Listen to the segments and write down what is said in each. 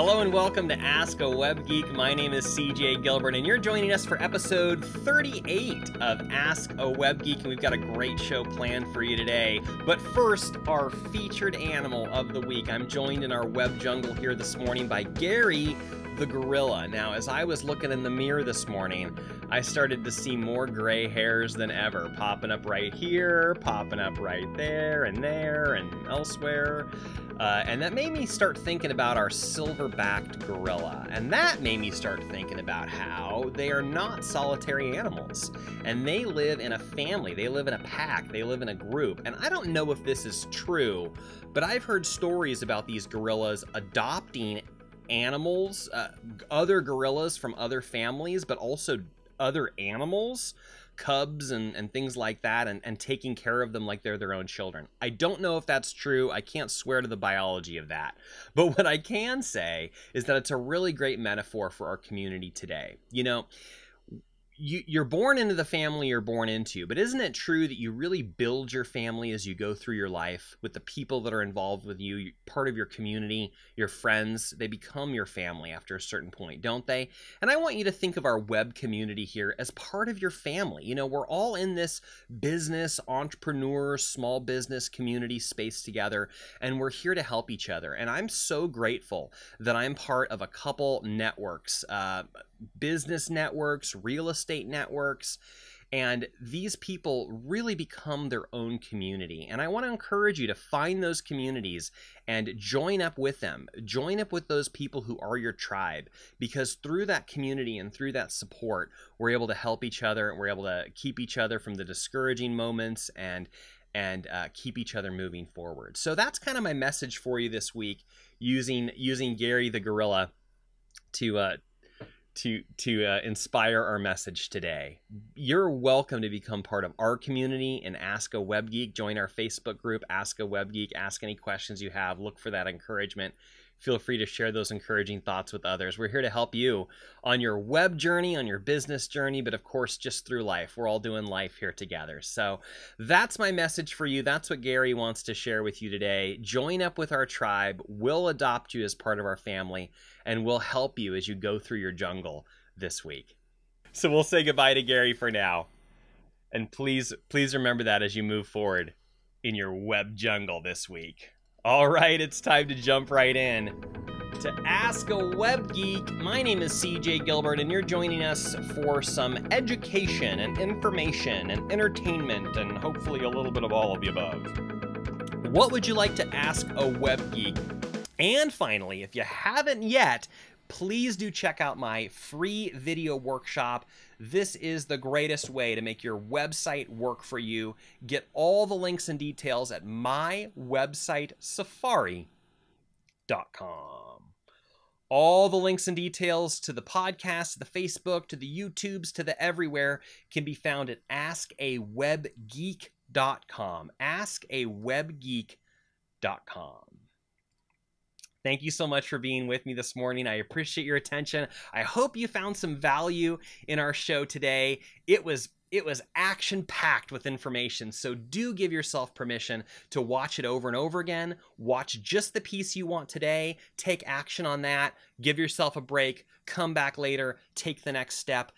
Hello and welcome to Ask a Web Geek. My name is CJ Gilbert and you're joining us for episode 38 of Ask a Web Geek, and we've got a great show planned for you today. But first, our featured animal of the week. I'm joined in our web jungle here this morning by Gary the Gorilla. Now, as I was looking in the mirror this morning, I started to see more gray hairs than ever, popping up right here, popping up right there and elsewhere. And that made me start thinking about our silverback gorilla. And that made me start thinking about how they are not solitary animals. And they live in a family, they live in a pack, they live in a group. And I don't know if this is true, but I've heard stories about these gorillas adopting animals, other gorillas from other families, but also other animals, cubs and things like that, and taking care of them like they're their own children. I don't know if that's true. I can't swear to the biology of that. But what I can say is that it's a really great metaphor for our community today. You know, you're born into the family you're born into, but isn't it true that you really build your family as you go through your life with the people that are involved with you, part of your community, your friends? They become your family after a certain point, don't they? And I want you to think of our web community here as part of your family. You know, we're all in this business, entrepreneur, small business community space together, and we're here to help each other. And I'm so grateful that I'm part of a couple networks, business networks, real estate networks, and these people really become their own community. And I want to encourage you to find those communities and join up with them. Join up with those people who are your tribe, because through that community and through that support, we're able to help each other, and we're able to keep each other from the discouraging moments and keep each other moving forward. So that's kind of my message for you this week, using Gary the Gorilla to inspire our message today. You're welcome to become part of our community and Ask a Web Geek. Join our Facebook group, Ask a Web Geek. Ask any questions you have. Look for that encouragement. Feel free to share those encouraging thoughts with others. We're here to help you on your web journey, on your business journey, but of course, just through life. We're all doing life here together. So that's my message for you. That's what Gary wants to share with you today. Join up with our tribe. We'll adopt you as part of our family, and we'll help you as you go through your jungle this week. So we'll say goodbye to Gary for now. And please remember that as you move forward in your web jungle this week. All right, it's time to jump right in to Ask a Web Geek. My name is CJ Gilbert, and you're joining us for some education and information and entertainment, and hopefully a little bit of all of the above. What would you like to ask a web geek? And finally, if you haven't yet, please do check out my free video workshop. This is the greatest way to make your website work for you. Get all the links and details at mywebsitesafari.com. All the links and details to the podcast, to the Facebook, to the YouTubes, to the everywhere can be found at askawebgeek.com. askawebgeek.com. Thank you so much for being with me this morning. I appreciate your attention. I hope you found some value in our show today. It was action-packed with information, so do give yourself permission to watch it over and over again. Watch just the piece you want today, take action on that, give yourself a break, come back later, take the next step.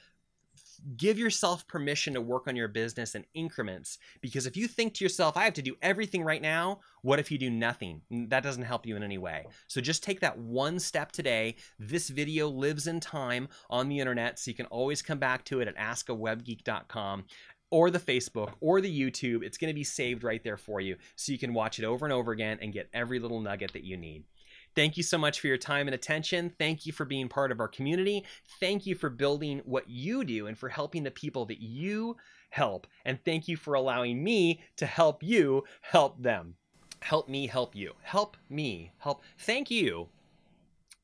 Give yourself permission to work on your business in increments, because if you think to yourself, I have to do everything right now, what if you do nothing? That doesn't help you in any way. So just take that one step today. This video lives in time on the internet, so you can always come back to it at askawebgeek.com or the Facebook or the YouTube. It's going to be saved right there for you, so you can watch it over and over again and get every little nugget that you need. Thank you so much for your time and attention. Thank you for being part of our community. Thank you for building what you do and for helping the people that you help. And thank you for allowing me to help you help them. Help me help you. Help me help. Thank you.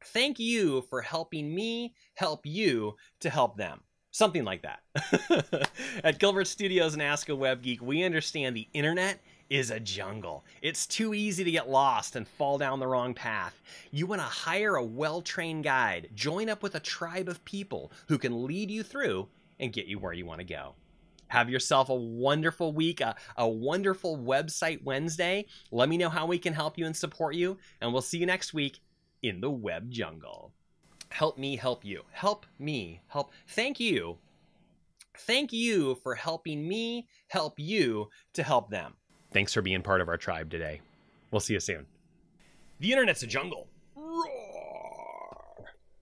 Thank you for helping me help you to help them. Something like that. At Gilbert Studios and Ask a Web Geek, we understand the internet is a jungle. It's too easy to get lost and fall down the wrong path. You want to hire a well-trained guide, join up with a tribe of people who can lead you through and get you where you want to go. Have yourself a wonderful week, a wonderful website Wednesday. Let me know how we can help you and support you, and we'll see you next week. in the web jungle. Help me help you. Help me help. Thank you. Thank you for helping me help you to help them. Thanks for being part of our tribe today. We'll see you soon. The internet's a jungle.